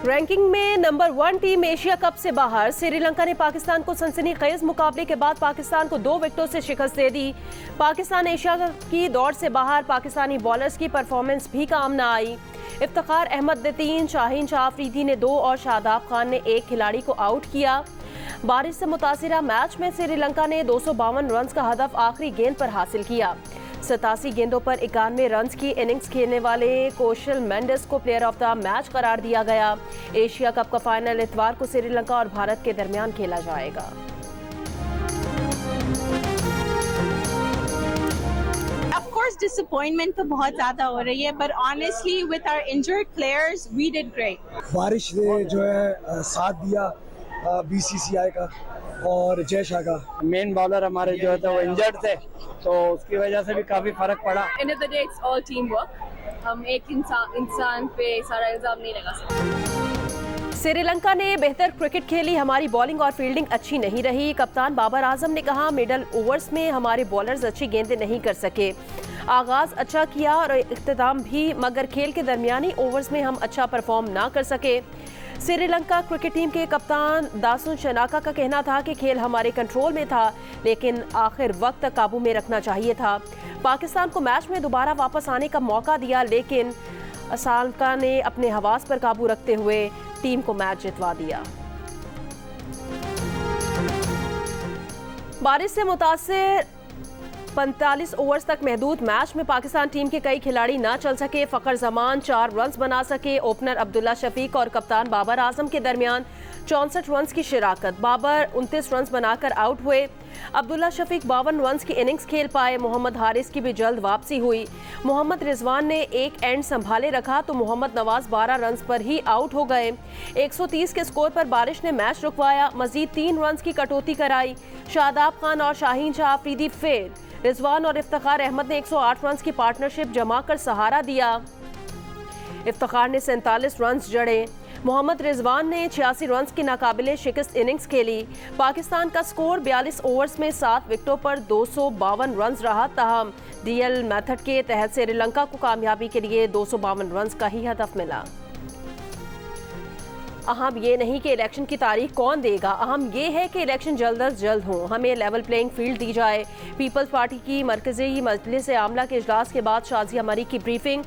Ranking में number 1 team Asia cup से बाहर। श्रीलंका ने पाकिस्तान को सनसनीखेज मुकाबले के बाद पाकिस्तान को 2 विकेटों से शिकस्त दे दी। पाकिस्तान एशिया की दौड़ से बाहर। पाकिस्तानी बॉलर्स की परफॉर्मेंस भी काम न आई। इफ्तिखार अहमद ने 3, शाहीन शाह अफरीदी ने 2 और शादाब खान ने 1 खिलाड़ी को आउट किया। बारिश से मुतासिरा मैच में श्रीलंका ने 252 रन का हदफ आखिरी गेंद पर हासिल किया। 87 गेंदों पर 91 रन की इनिंग्स खेलने वाले कौशल मेंडिस को प्लेयर ऑफ द मैच करार दिया गया। एशिया कप का फाइनल इतवार को श्रीलंका और भारत के दरमियान खेला जाएगा। डिसअपॉइंटमेंट तो बहुत ज्यादा हो रही है, पर honestly with our injured players we did great. बारिश ने जो है साथ दिया बीसीसीआई का और जय शाह का। मेन बॉलर हमारे जो है वो इंजर्ड थे, तो उसकी वजह से भी काफी फर्क पड़ा। End of the day it's all team work. हम एक इंसान पे सारा इल्जाम नहीं लगा सकते। श्रीलंका ने बेहतर क्रिकेट खेली, हमारी बॉलिंग और फील्डिंग अच्छी नहीं रही। कप्तान बाबर आजम ने कहा, मिडल ओवर्स में हमारे बॉलर्स अच्छी गेंदें नहीं कर सके। आगाज अच्छा किया और इख्तिताम भी, मगर खेल के दरमियानी ओवर्स में हम अच्छा परफॉर्म ना कर सके। श्रीलंका क्रिकेट टीम के कप्तान दासुन शनाका का कहना था कि खेल हमारे कंट्रोल में था, लेकिन आखिर वक्त तक काबू में रखना चाहिए था। पाकिस्तान को मैच में दोबारा वापस आने का मौका दिया, लेकिन असालका ने अपने हवास पर काबू रखते हुए टीम को मैच जितवा दिया। बारिश से मुतासिर 45 ओवर्स तक महदूद मैच में पाकिस्तान टीम के कई खिलाड़ी ना चल सके। फखर जमान 4 रन बना सके। ओपनर अब्दुल्ला शफीक और कप्तान बाबर आजम के दरमियान 64 रन की शिराकत। बाबर 29 रन बनाकर आउट हुए। अब्दुल्ला शफीक 52 रन की इनिंग्स खेल पाए। मोहम्मद हारिस की भी जल्द वापसी हुई। मोहम्मद रिजवान ने एक एंड संभाले रखा तो मोहम्मद नवाज 12 रन पर ही आउट हो गए। 130 के स्कोर पर बारिश ने मैच रुकवाया। मजीद 3 रन की कटौती कराई। शादाब खान और शाहीन शाह अफरीदी फेल। रिजवान और इफ्तिखार अहमद ने 108 रन की पार्टनरशिप जमा कर सहारा दिया। इफ्तिखार ने 47 रन जड़े। मोहम्मद रिजवान ने 86 रन की नाकाबिले शिकस्त इनिंग्स खेली। पाकिस्तान का स्कोर 42 ओवर्स में 7 विकेटों पर 252 रन रहा। ताहम डीएल मेथड के तहत श्रीलंका को कामयाबी के लिए 252 रन का ही हदफ मिला। अहम ये नहीं कि इलेक्शन की तारीख कौन देगा, अहम ये है कि इलेक्शन जल्द अज जल्द हो। हमें लेवल प्लेइंग फील्ड दी जाए। पीपल्स पार्टी की मरकजी मजलिस आमला के इजलास के बाद शाजिया मरी की ब्रीफिंग।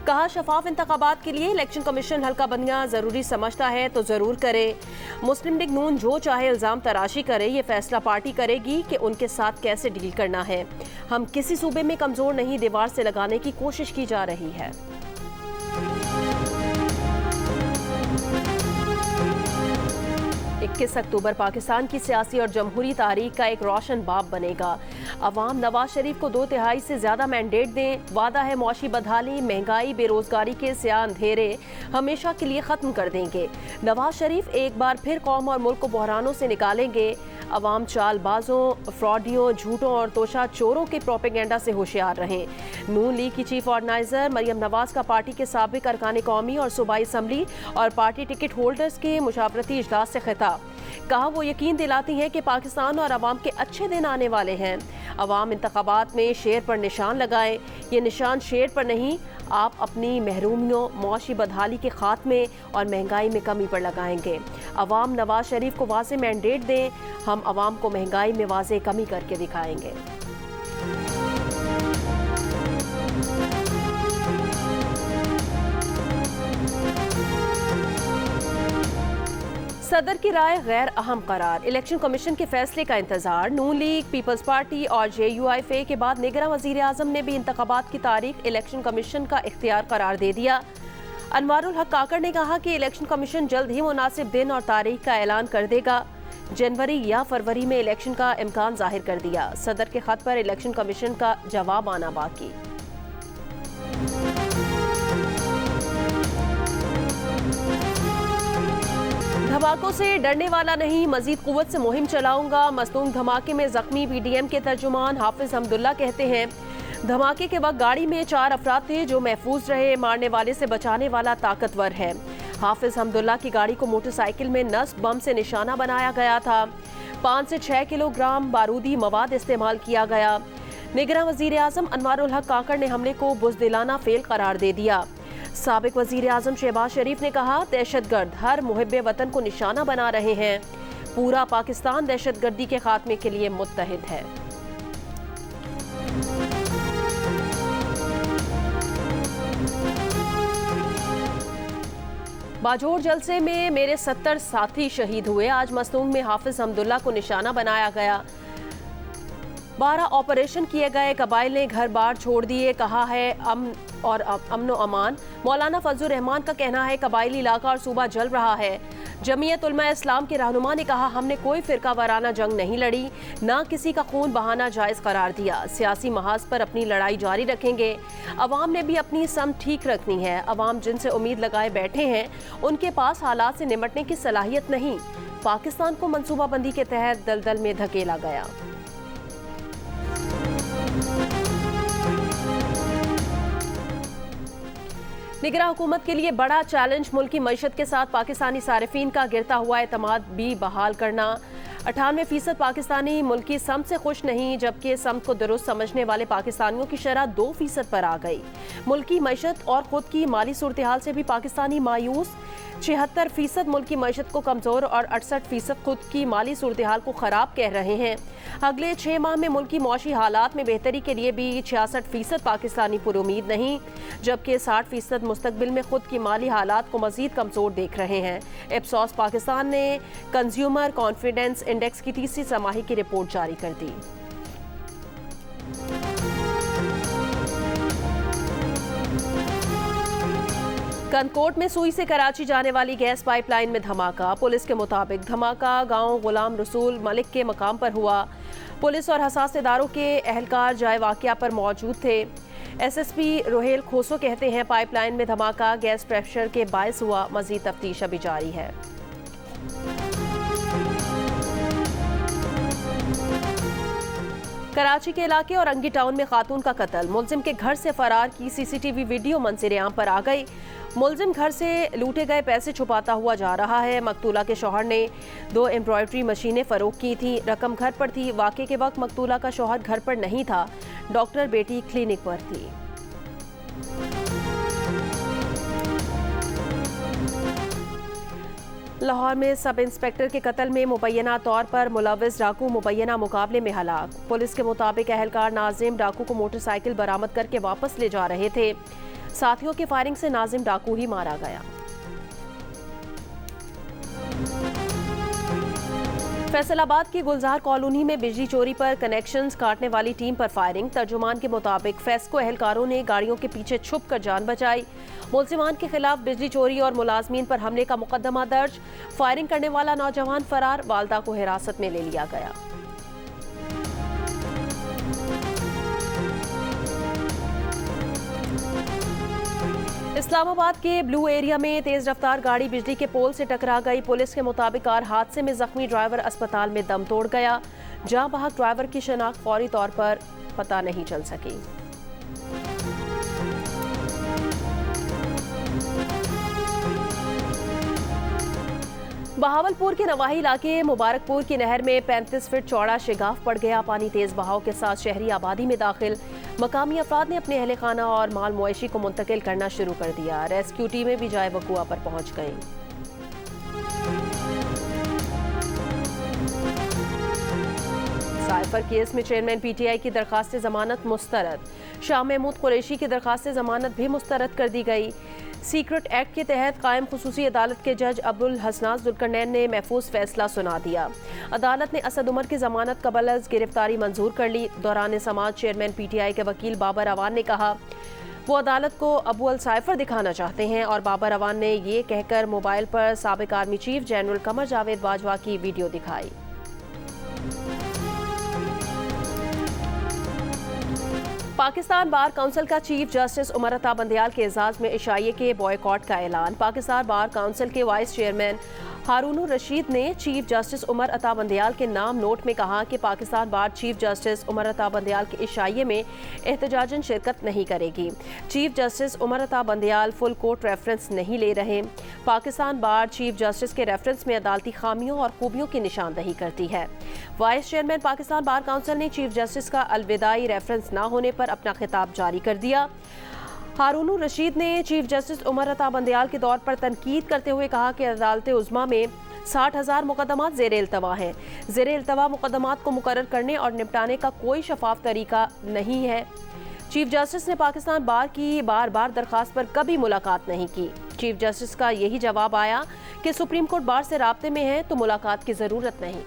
कहा, शफाफ इंतखाबात के लिए इलेक्शन कमीशन हल्का बंदियाँ ज़रूरी समझता है तो ज़रूर करे। मुस्लिम लीग नून जो चाहे इल्ज़ाम तराशी करे, ये फैसला पार्टी करेगी कि उनके साथ कैसे डील करना है। हम किसी सूबे में कमज़ोर नहीं, दीवार से लगाने की कोशिश की जा रही है। 21 अक्टूबर पाकिस्तान की सियासी और जमहूरी तारीख का एक रोशन बाब बनेगा। अवाम नवाज शरीफ को 2/3 से ज़्यादा मैंडेट दें। वादा है मौशी बदहाली, महंगाई, बेरोजगारी के स्याह अंधेरे हमेशा के लिए ख़त्म कर देंगे। नवाज शरीफ एक बार फिर कौम और मुल्क को बहरानों से निकालेंगे। अवाम चालबाजों, फ्रॉडियों, झूठों और तोशा चोरों के प्रोपेगेंडा से होशियार रहें। नून लीग की चीफ ऑर्गेनाइजर मरियम नवाज का पार्टी के साबिक अरकान कौमी और सूबाई असम्बली और पार्टी टिकट होल्डर्स के मुशावरती इजलास से खिताब। कहा, वो यकीन दिलाती हैं कि पाकिस्तान और अवाम के अच्छे दिन आने वाले हैं। अवाम इंतखाबात में शेर पर निशान लगाएं। ये निशान शेर पर नहीं, आप अपनी महरूमियों, मौशी बदहाली के खात्मे और महंगाई में कमी पर लगाएंगे। अवाम नवाज शरीफ को वाज़े मैंडेट दें। हम अवाम को महंगाई में वाज़े कमी करके दिखाएंगे। सदर की राय गैर अहम करार। इलेक्शन कमीशन के फैसले का इंतजार। नून लीग, पीपल्स पार्टी और JUIF के बाद निगरां वज़ीर आज़म ने भी इंतखाबात की तारीख इलेक्शन कमीशन का इख्तियार करार दे दिया। अनवारुल हक काकड़ ने कहा कि इलेक्शन कमीशन जल्द ही मुनासिब दिन और तारीख का ऐलान कर देगा। जनवरी या फरवरी में इलेक्शन का इम्कान जाहिर कर दिया। सदर के खत पर इलेक्शन कमीशन का जवाब आना बाकी। धमाकों से डरने वाला नहीं, मजीद कुव्वत से मुहिम चलाऊंगा। मसनून धमाके में जख्मी PDM के तर्जुमान हाफिज हमदुल्ला कहते हैं, धमाके के वक्त गाड़ी में 4 अफराद थे जो महफूज रहे। मारने वाले से बचाने वाला ताकतवर है। हाफिज हमदुल्ला की गाड़ी को मोटरसाइकिल में नस्ब बम से निशाना बनाया गया था। 5 से 6 किलोग्राम बारूदी मवाद इस्तेमाल किया गया। निगरां वज़ीर आज़म अनवारुल हक काकड़ ने हमले को बुज़दिलाना फेल करार दे दिया। साबिक वजीर आजम शहबाज शरीफ ने कहा, दहशतगर्द हर मुहिब्बे वतन को निशाना बना रहे हैं। पूरा पाकिस्तान दहशतगर्दी के खात्मे के लिए मुत्तहिद है। बाजोर जलसे में मेरे 70 साथी शहीद हुए। आज मस्तूंग में हाफिज हमदुल्ला को निशाना बनाया गया। 12 ऑपरेशन किए गए। कबाइल ने घर बार छोड़ दिए। कहा है अमन व अमान। मौलाना फजलुर रहमान का कहना है कबाइली इलाका और सूबा जल रहा है। जमीयत उलमा इस्लाम के रहनुमा ने कहा, हमने कोई फिरका वाराना जंग नहीं लड़ी, ना किसी का खून बहाना जायज़ करार दिया। सियासी महाज पर अपनी लड़ाई जारी रखेंगे। अवाम ने भी अपनी सम ठीक रखनी है। अवाम जिनसे उम्मीद लगाए बैठे हैं उनके पास हालात से निपटने की सलाहियत नहीं। पाकिस्तान को मनसूबाबंदी के तहत दलदल में धकेला गया। निगरां हुकूमत के लिए बड़ा चैलेंज मुल्की मईशत के साथ पाकिस्तानी सारिफीन का गिरता हुआ एतमाद भी बहाल करना। 98% पाकिस्तानी मुल्की सम से खुश नहीं, जबकि सम को दुरुस्त समझने वाले पाकिस्तानियों की शरह 2% पर आ गई। मुल्की मईशत और खुद की माली सूरत हाल से भी पाकिस्तानी मायूस। 76% मुल्की मईशत को कमज़ोर और 68% खुद की माली सूरत हाल को ख़राब कह रहे हैं। अगले 6 माह में मुल्की मौशी हालात में बेहतरी के लिए भी 66% पाकिस्तानी पुरुमीद नहीं, जबकि 60% मुस्तकबिल में खुद की माली हालात को मज़ीद कमज़ोर देख रहे हैं। इप्सॉस पाकिस्तान ने कंज्यूमर कॉन्फिडेंस इंडेक्स की तीसरी छमाही की रिपोर्ट जारी कर दी। कनकोट में सुई से कराची जाने वाली गैस पाइपलाइन में धमाका। पुलिस के मुताबिक धमाका गांव गुलाम रसूल मलिक के मकाम पर हुआ। पुलिस और हसास इदारों के एहलकार जाए वाक़या पर मौजूद थे। SSP रोहेल खोसो कहते हैं, पाइपलाइन में धमाका गैस प्रेशर के बायस हुआ। मज़ीद तफ्तीश अभी जारी है। कराची के इलाके और अंगी टाउन में खातून का कत्ल। मुलजिम के घर से फरार की CCTV वीडियो मंजर आम पर आ गई। मुलजिम घर से लूटे गए पैसे छुपाता हुआ जा रहा है। मकतूला के शौहर ने 2 एम्ब्रॉयडरी मशीनें फरोख्त की थी। रकम घर पर थी। वाक़े के वक्त मकतूला का शौहर घर पर नहीं था। डॉक्टर बेटी क्लिनिक पर थी। लाहौर में सब इंस्पेक्टर के कत्ल में मुबैना तौर पर मुलव्विस डाकू मुबैना मुकाबले में हलाक। पुलिस के मुताबिक एहलकार नाजिम डाकू को मोटरसाइकिल बरामद करके वापस ले जा रहे थे। साथियों की फायरिंग से नाजिम डाकू ही मारा गया। फैसलाबाद की गुलजार कॉलोनी में बिजली चोरी पर कनेक्शंस काटने वाली टीम पर फायरिंग। तर्जुमान के मुताबिक फेस्को एहलकारों ने गाड़ियों के पीछे छुप कर जान बचाई। मुलजिमान के खिलाफ बिजली चोरी और मुलाजमीन पर हमले का मुकदमा दर्ज। फायरिंग करने वाला नौजवान फरार। वालदा को हिरासत में ले लिया गया। इस्लामाबाद के ब्लू एरिया में तेज रफ्तार गाड़ी बिजली के पोल से टकरा गई। पुलिस के मुताबिक कार हादसे में जख्मी ड्राइवर अस्पताल में दम तोड़ गया। जहां बहक ड्राइवर की शनाख्त फौरी तौर पर पता नहीं चल सकी। बहावलपुर के नवाही इलाके मुबारकपुर की नहर में 35 फीट चौड़ा शिगाफ पड़ गया। पानी तेज बहाव के साथ शहरी आबादी में दाखिल। मकामी अफराद ने अपने अहले खाना और माल मवेशी को मुंतकिल करना शुरू कर दिया। रेस्क्यू टीमें भी जाए वकुआ पर पहुंच गईं। साइफर केस में चेयरमैन PTI की दरखास्त जमानत मुस्तरद। शाह महमूद कुरैशी की दरखास्त जमानत भी मुस्तरद कर दी गई। सीक्रेट एक्ट के तहत कायम खुसूसी अदालत के जज अब्दुल हसनाज जुल्करनैन ने महफूज फैसला सुना दिया। अदालत ने असद उमर की जमानत कबल अज गिरफ्तारी मंजूर कर ली। दौरान समाज चेयरमैन PTI के वकील बाबर अवान ने कहा वो अदालत को अबू अल साइफर दिखाना चाहते हैं और बाबर अवान ने ये कहकर मोबाइल पर साबिक army chief general Qamar Javed Bajwa की वीडियो दिखाई। पाकिस्तान बार काउंसिल का चीफ जस्टिस उमर अता बंदयाल के एजाज में इशाइये के बॉयकॉट का ऐलान। पाकिस्तान बार काउंसिल के वाइस चेयरमैन हारून रशीद ने चीफ जस्टिस उमर अता बंदयाल के नाम नोट में कहा कि पाकिस्तान बार चीफ जस्टिस उमर अता बंदयाल के इशाइये में एहतजाजन शिरकत नहीं करेगी। Chief justice Umar Ata Bandial full court reference नहीं ले रहे। पाकिस्तान बार चीफ जस्टिस के रेफरेंस में अदालती खामियों और खूबियों की निशानदही करती है। Vice chairman Pakistan bar council ने चीफ जस्टिस का अलविदाई रेफरेंस न होने पर अपना खिताब जारी कर दिया। हारून रशीद ने चीफ जस्टिस उमर अता बंदयाल के दौर पर तनकीद करते हुए कहा कि अदालत उज़्मा में 60,000 मुकदमात ज़ेर इल्तवा हैं। ज़ेर इल्तवा मुकदमात को मुकर्रर करने और निपटाने का कोई शफाफ तरीका नहीं है। चीफ जस्टिस ने पाकिस्तान बार की बार दरखास्त पर कभी मुलाकात नहीं की। चीफ जस्टिस का यही जवाब आया कि सुप्रीम कोर्ट बार से राब्ते में है तो मुलाकात की ज़रूरत नहीं।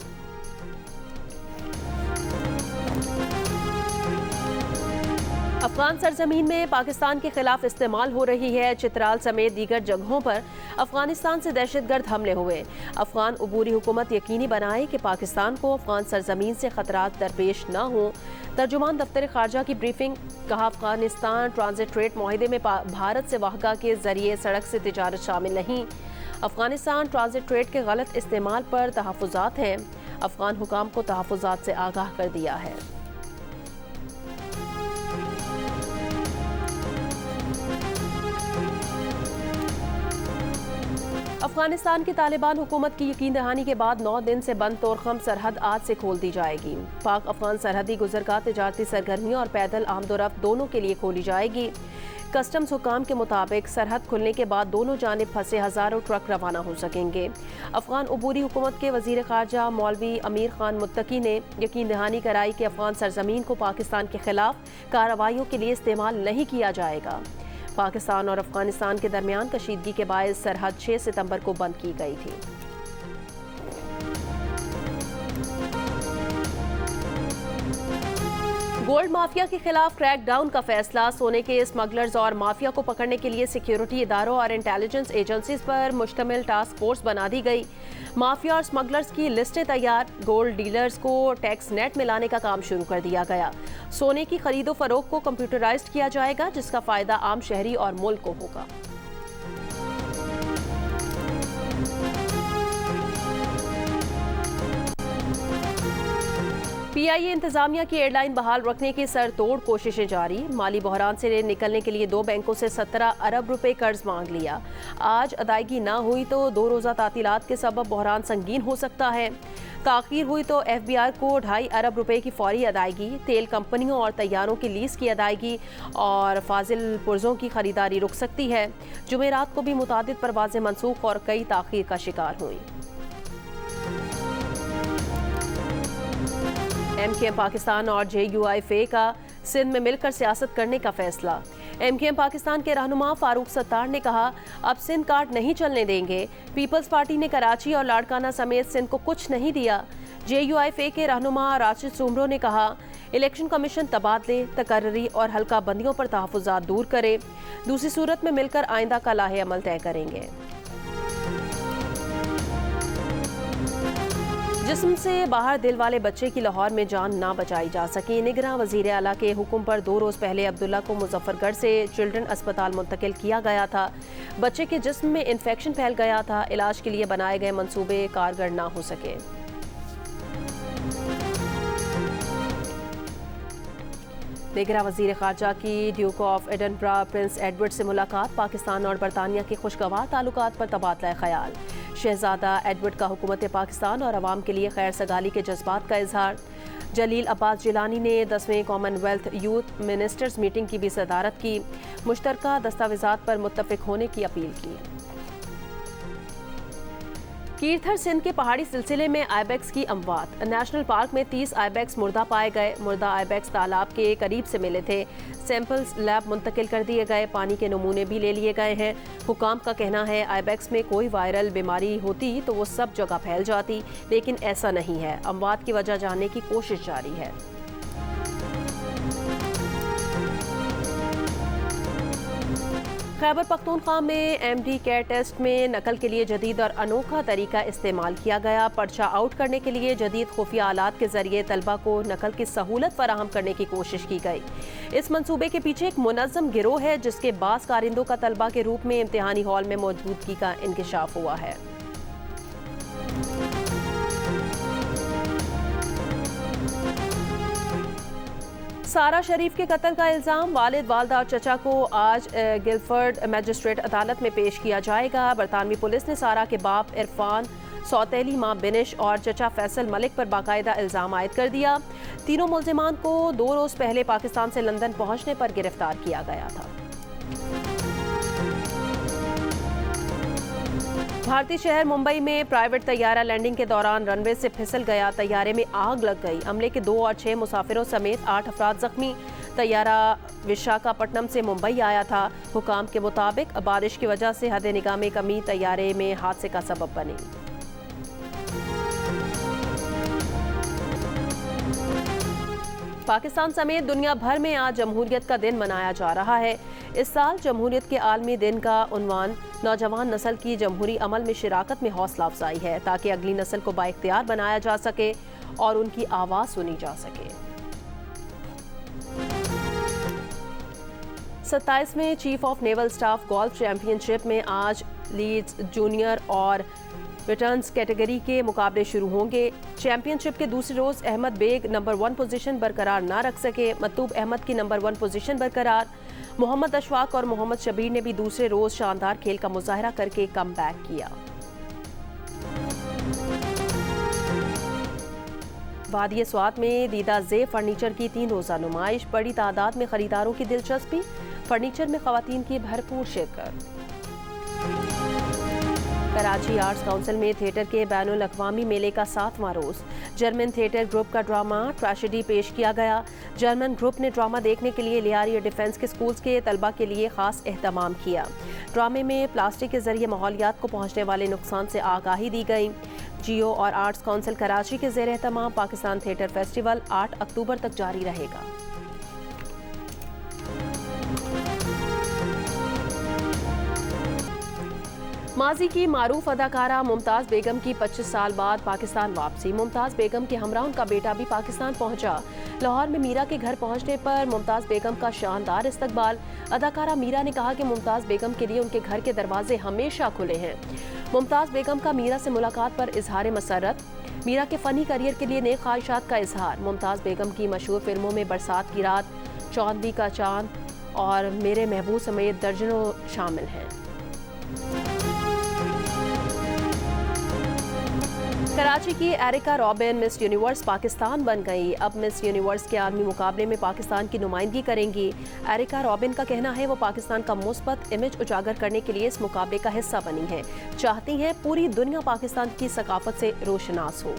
अफगान सरजमीन में पाकिस्तान के खिलाफ इस्तेमाल हो रही है चित्राल समेत दीगर जगहों पर अफगानिस्तान से दहशतगर्द हमले हुए। अफगान अबूरी हुकूमत यकीनी बनाए कि पाकिस्तान को अफगान सरजमीन से खतरात दरपेश न हों। तर्जुमान दफ्तर खारजा की ब्रीफिंग, कहा अफगानिस्तान ट्रांजिट ट्रेड माहिदे में भारत से वाहगा के जरिए सड़क से तिजारत शामिल नहीं। अफगानिस्तान ट्रांजिट ट्रेड के गलत इस्तेमाल पर तहफ़्फ़ुज़ात हैं। अफगान हुकाम को तहफ़्फ़ुज़ात से आगाह कर दिया है। अफगानिस्तान की तालिबान हुकूमत की यकीन दहानी के बाद 9 दिन से बंद तोरखम सरहद आज से खोल दी जाएगी। पाक अफगान सरहदी गुजरगाह तिजारती सरगर्मियों और पैदल आमदोरफ्त दोनों के लिए खोली जाएगी। कस्टम्स हुकाम के मुताबिक सरहद खुलने के बाद दोनों जानिब फंसे हज़ारों ट्रक रवाना हो सकेंगे। अफगान अबूरी हुकूमत के वज़ीर ख़ारजा मौलवी अमीर खान मुत्तकी ने यकीन दहानी कराई कि अफगान सरजमीन को पाकिस्तान के खिलाफ कार्रवाइयों के लिए इस्तेमाल नहीं किया जाएगा। पाकिस्तान और अफगानिस्तान के दरमियान कशीदगी के बायस सरहद 6 सितंबर को बंद की गई थी। गोल्ड माफिया के खिलाफ क्रैकडाउन का फैसला, सोने के स्मगलर्स और माफिया को पकड़ने के लिए सिक्योरिटी इदारों और इंटेलिजेंस एजेंसीज पर मुश्तमिल टास्क फोर्स बना दी गई। माफिया और स्मगलर्स की लिस्टें तैयार, गोल्ड डीलर्स को टैक्स नेट में लाने का काम शुरू कर दिया गया। सोने की खरीदो फरोख्त को कंप्यूटराइज्ड किया जाएगा, जिसका फायदा आम शहरी और मुल्क को होगा। पीआईए इंतजामिया की एयरलाइन बहाल रखने की सरतोड़ कोशिशें जारी। माली बहरान से निकलने के लिए 2 बैंकों से 17 अरब रुपए कर्ज मांग लिया। आज अदायगी ना हुई तो 2 रोज़ा तातीलात के सबब बहरान संगीन हो सकता है। ताख़ीर हुई तो एफबीआर को 2.5 अरब रुपए की फौरी अदायगी, तेल कंपनियों और तैयारों की लीज की अदायगी और फाजिल पुर्जों की खरीदारी रुक सकती है। जुमेरात को भी मुतादिद परवाज़ें मनसूख और कई ताख़ीर का शिकार हुई। एमकेएम पाकिस्तान और JUIFA का सिंध में मिलकर सियासत करने का फैसला। एमकेएम पाकिस्तान के रहनुमा फारूक सत्तार ने कहा, अब सिंध कार्ड नहीं चलने देंगे। पीपल्स पार्टी ने कराची और लाड़काना समेत सिंध को कुछ नहीं दिया। JUIFA के रहनुमा राशिद सुमरो ने कहा, इलेक्शन कमीशन तबादले, तकर्री और हल्का बंदियों पर तहफ़्फ़ुज़ात दूर करे। दूसरी सूरत में मिलकर आइंदा का लाहे अमल तय करेंगे। जिस्म से बाहर दिल वाले बच्चे की लाहौर में जान ना बचाई जा सकी। निगरान वज़ीर आला के हुक्म पर 2 रोज़ पहले अब्दुल्ला को मुजफ्फरगढ़ से चिल्ड्रन अस्पताल मुंतकिल किया गया था। बच्चे के जिस्म में इन्फेक्शन फैल गया था। इलाज के लिए बनाए गए मंसूबे कारगर ना हो सके। निगरान वज़ीर ख़ारजा की Duke of Edinburgh Prince Edward से मुलाकात। पाकिस्तान और बरतानिया के खुशगवार ताल्लुकात पर तबादला ख्याल। शहजादा एडवर्ड का हुकूमत पाकिस्तान और अवाम के लिए खैर सगाली के जज्बात का इजहार। जलील अब्बास जिलानी ने 10वें कॉमनवेल्थ यूथ मिनिस्टर्स मीटिंग की भी सदारत की। मुश्तरका दस्तावेज़ात पर मुत्तफिक होने की अपील की। कीरथर सिंध के पहाड़ी सिलसिले में आइबेक्स की अमवात। नेशनल पार्क में 30 आइबेक्स मुर्दा पाए गए। मुर्दा आइबेक्स तालाब के करीब से मिले थे। सैंपल्स लैब मुंतकिल कर दिए गए। पानी के नमूने भी ले लिए गए हैं। हुकाम का कहना है आइबेक्स में कोई वायरल बीमारी होती तो वो सब जगह फैल जाती, लेकिन ऐसा नहीं है। अमवात की वजह जानने की कोशिश जारी है। खैबर पख्तूनख्वा में MD केयर टेस्ट में नकल के लिए जदीद और अनोखा तरीका इस्तेमाल किया गया। पर्चा आउट करने के लिए जदीद खुफिया आलात के जरिए तलबा को नकल की सहूलत फराहम करने की कोशिश की गई। इस मंसूबे के पीछे एक मुनज़्ज़म गिरोह है, जिसके बास कारिंदों का तलबा के रूप में इम्तिहानी हॉल में मौजूदगी का इंकिशाफ हुआ है। सारा शरीफ के कत्ल का इल्ज़ाम। वालिद, वालदा और चचा को आज गिलफर्ड मैजिस्ट्रेट अदालत में पेश किया जाएगा। बरतानवी पुलिस ने सारा के बाप इरफान, सौतेली मां बिनिश और चचा फैसल मलिक पर बाकायदा इल्ज़ाम आयद कर दिया। तीनों मुल्ज़िमान को 2 रोज़ पहले पाकिस्तान से लंदन पहुंचने पर गिरफ्तार किया गया था। भारतीय शहर मुंबई में प्राइवेट तैयारा लैंडिंग के दौरान रनवे से फिसल गया। तैयारे में आग लग गई। हमले के 2 और 6 मुसाफिरों समेत 8 अफराद जख्मी। तैयारा विशाखापट्टनम से मुंबई आया था। हुकाम के मुताबिक बारिश की वजह से हद निगाह में कमी तैयारे में हादसे का सबब बनी। पाकिस्तान समेत दुनिया भर में आज जमहूरियत का दिन मनाया जा रहा है। इस साल जमहूरियत के आलमी दिन का उन्वान नौजवान नस्ल की जमहूरी अमल में शिराकत में हौसला अफजाई है, ताकि अगली नस्ल को बाइख्तियार बनाया जा सके और उनकी आवाज़ सुनी जा सके। 27वें chief of naval staff golf championship में आज लीड्स जूनियर और रिटर्न्स कैटेगरी के मुकाबले शुरू होंगे। चैंपियनशिप के दूसरे रोज अहमद बेग नंबर 1 पोजीशन बरकरार ना रख सके। मतूब अहमद की नंबर 1 पोजीशन बरकरार। मोहम्मद अशफाक और मोहम्मद शबीर ने भी दूसरे रोज शानदार खेल का मुजाहरा करके कमबैक किया। वादिय स्वात में दीदा ज़ेब फर्नीचर की 3 रोज़ा नुमाइश। बड़ी तादाद में खरीदारों की दिलचस्पी। फर्नीचर में खवातीन की भरपूर शिरकत। कराची आर्ट्स काउंसिल में थिएटर के बैनुल अक़वामी मेले का 7वां रोज़। जर्मन थिएटर ग्रुप का ड्रामा ट्रेजेडी पेश किया गया। जर्मन ग्रुप ने ड्रामा देखने के लिए लियारी डिफेंस के स्कूल्स के तलबा के लिए खास एहतमाम किया। ड्रामे में प्लास्टिक के जरिए माहौलियात को पहुंचने वाले नुकसान से आगाही दी गई। जियो और आर्ट्स काउंसिल कराची के ज़ेर एहतमाम पाकिस्तान थिएटर फेस्टिवल 8 अक्टूबर तक जारी रहेगा। माजी की मारूफ अदाकारा मुमताज़ बेगम की 25 साल बाद पाकिस्तान वापसी। मुमताज़ बेगम के हमरा उनका बेटा भी पाकिस्तान पहुंचा। लाहौर में मीरा के घर पहुंचने पर मुमताज़ बेगम का शानदार इस्तकबाल। अदाकारा मीरा ने कहा कि मुमताज़ बेगम के लिए उनके घर के दरवाजे हमेशा खुले हैं। मुमताज़ बेगम का मीरा से मुलाकात पर इजहार मसरत। मीरा के फ़नी करियर के लिए नेक ख्वाहिशात का इजहार। मुमताज़ बेगम की मशहूर फिल्मों में बरसात की रात, चौंदी का चांद और मेरे महबूब समेत दर्जनों शामिल हैं। कराची की Erica Robin Miss Universe Pakistan बन गई। अब मिस यूनिवर्स के आलमी मुकाबले में पाकिस्तान की नुमाइंदगी करेंगी। एरिका रॉबिन का कहना है वो पाकिस्तान का मुस्बत इमेज उजागर करने के लिए इस मुकाबले का हिस्सा बनी है। चाहती हैं पूरी दुनिया पाकिस्तान की सकाफत से रोशनास हो।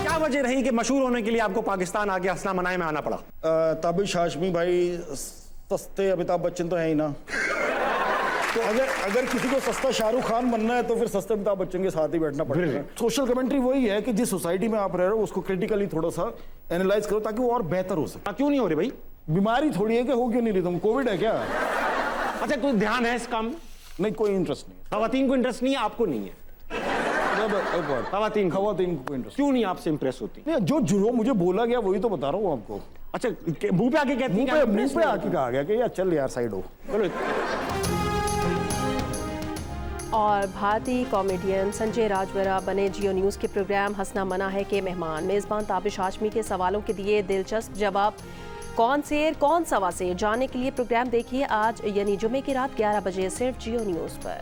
क्या वजह रही कि मशहूर होने के लिए आपको पाकिस्तान आके हंसना मनाए में आना पड़ा? ताबिश हाशमी भाई, सस्ते अमिताभ बच्चन तो है ही ना। तो अगर किसी को सस्ता शाहरुख खान बनना है तो फिर सस्ते अमिताभ बच्चन के साथ ही बैठना पड़ेगा। सोशल कमेंट्री वही है कि जिस सोसाइटी में आप रह रहे हो उसको क्रिटिकली थोड़ा सा एनालाइज करो ताकि वो और बेहतर हो सके। क्यों नहीं हो रही भाई? बीमारी थोड़ी है कि हो क्यों नहीं रही? तुम कोविड है क्या? अच्छा, कोई ध्यान है इस काम में? नहीं, कोई इंटरेस्ट नहीं। खवातीन को इंटरेस्ट नहीं है, आपको नहीं है? खवातीन को इंटरेस्ट क्यों नहीं आपसे इंप्रेस होती? जो मुझे बोला गया वही तो बता रहा हूँ आपको। अच्छा, मुंह पे आके कहती है? मुंह पे आके कहा गया कि यार चल यार साइड हो। और भारतीय कॉमेडियन संजय राजवरा बने जियो न्यूज़ के प्रोग्राम हंसना मना है के मेहमान। मेज़बान ताबिश हाशमी के सवालों के दिए दिलचस्प जवाब। कौन शेर कौन सवा शेर जानने के लिए प्रोग्राम देखिए आज यानी जुमे की रात 11 बजे सिर्फ जियो न्यूज़ पर।